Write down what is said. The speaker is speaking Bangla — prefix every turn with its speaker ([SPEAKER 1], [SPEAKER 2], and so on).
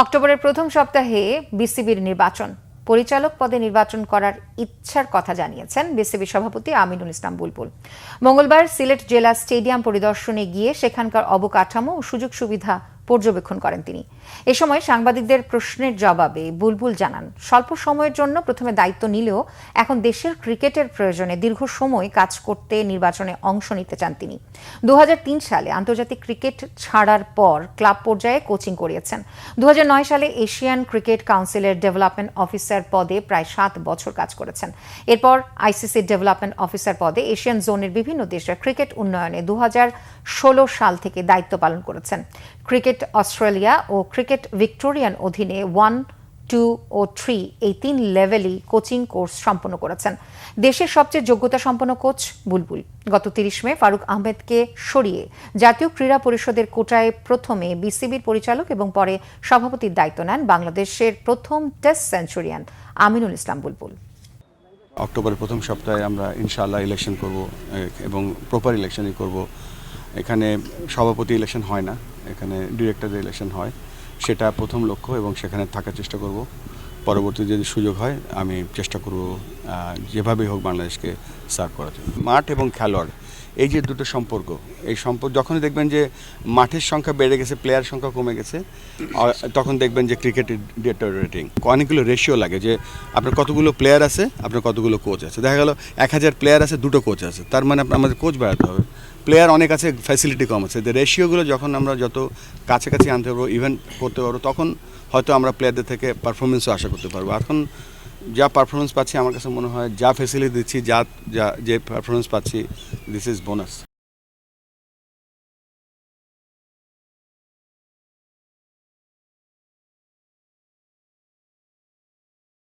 [SPEAKER 1] অক্টোবরের প্রথম সপ্তাহে বিসিবির নির্বাচন পরিচালক পদে নির্বাচন করার ইচ্ছার কথা জানিয়েছেন বিসিবি সভাপতি আমিনুল ইসলাম বুলবুল। মঙ্গলবার সিলেট জেলা স্টেডিয়াম পরিদর্শনে গিয়ে সেখানকার অবকাঠামো ও সুযোগ সুবিধা পর্যবেক্ষণ করেন তিনি। এ সময় সাংবাদিকদের প্রশ্নের জবাবে বুলবুল জানান, স্বল্প সময়ের জন্য প্রথমে দায়িত্ব নিলেও এখন দেশের ক্রিকেটের প্রয়োজনে দীর্ঘ সময় কাজ করতে নির্বাচনে অংশ নিতে চান তিনি। 2003 সালে আন্তর্জাতিক ক্রিকেট ছাড়ার পর ক্লাব পর্যায়ে কোচিং করিয়েছেন। 2009 সালে এশিয়ান ক্রিকেট কাউন্সিলের ডেভেলপমেন্ট অফিসার পদে প্রায় 7 বছর কাজ করেছেন। এরপর আইসিসি ডেভেলপমেন্ট অফিসার পদে এশিয়ান জোনের বিভিন্ন দেশের ক্রিকেট উন্নয়নে 2016 সাল থেকে দায়িত্ব পালন করেছেন। ক্রিকেট অস্ট্রেলিয়া ও ক্রিকেট ভিক্টোরিয়ান অধীনে 1, 2 ও 3 এই 3 লেভেলই কোচিং কোর্স সম্পন্ন করেছেন। দেশের সবচেয়ে যোগ্যতা সম্পন্ন কোচ বুলবুল গত 30 মে ফারুক আহমেদকে সরিয়ে জাতীয় ক্রীড়া পরিষদের কোটায় প্রথমে বিসিবির পরিচালক এবং পরে সভাপতির দায়িত্ব নেন বাংলাদেশের প্রথম টেস্ট সেঞ্চুরিয়ান আমিনুল ইসলাম বুলবুল।
[SPEAKER 2] অক্টোবরের প্রথম সপ্তাহে আমরা ইনশাআল্লাহ ইলেকশন করব এবং প্রপার ইলেকশনই করব। এখানে সভাপতি ইলেকশন হয় না, এখানে ডিরেক্টর ইলেকশন হয়, সেটা প্রথম লক্ষ্য এবং সেখানে থাকার চেষ্টা করব। পরবর্তী যদি সুযোগ হয় আমি চেষ্টা করব যেভাবেই হোক বাংলাদেশকে সার্ভ করার জন্য। মাঠ এবং খেলোয়াড় এই যে দুটো সম্পর্ক, এই সম্পর্ক যখনই দেখবেন যে মাঠের সংখ্যা বেড়ে গেছে, প্লেয়ার সংখ্যা কমে গেছে, তখন দেখবেন যে ক্রিকেটের ডিটোরিয়েটিং। অনেকগুলো রেশিও লাগে যে আপনার কতগুলো প্লেয়ার আছে, আপনার কতগুলো কোচ আছে। দেখা গেল 1000 প্লেয়ার আছে, 2টো কোচ আছে, তার মানে আমাদের কোচ বাড়াতে হবে। প্লেয়ার অনেক আছে, ফ্যাসিলিটি কম আছে। রেশিওগুলো যখন আমরা যত কাছাকাছি আনতে পারবো, ইভেন্ট করতে পারবো, তখন হয়তো আমরা প্লেয়ারদের থেকে পারফরমেন্সও আশা করতে পারবো। এখন যা পারফরমেন্স পাচ্ছি, আমার কাছে মনে হয় যা ফ্যাসিলিটি দিচ্ছি, যে পারফরমেন্স পাচ্ছি, দিস ইজ বোনাস।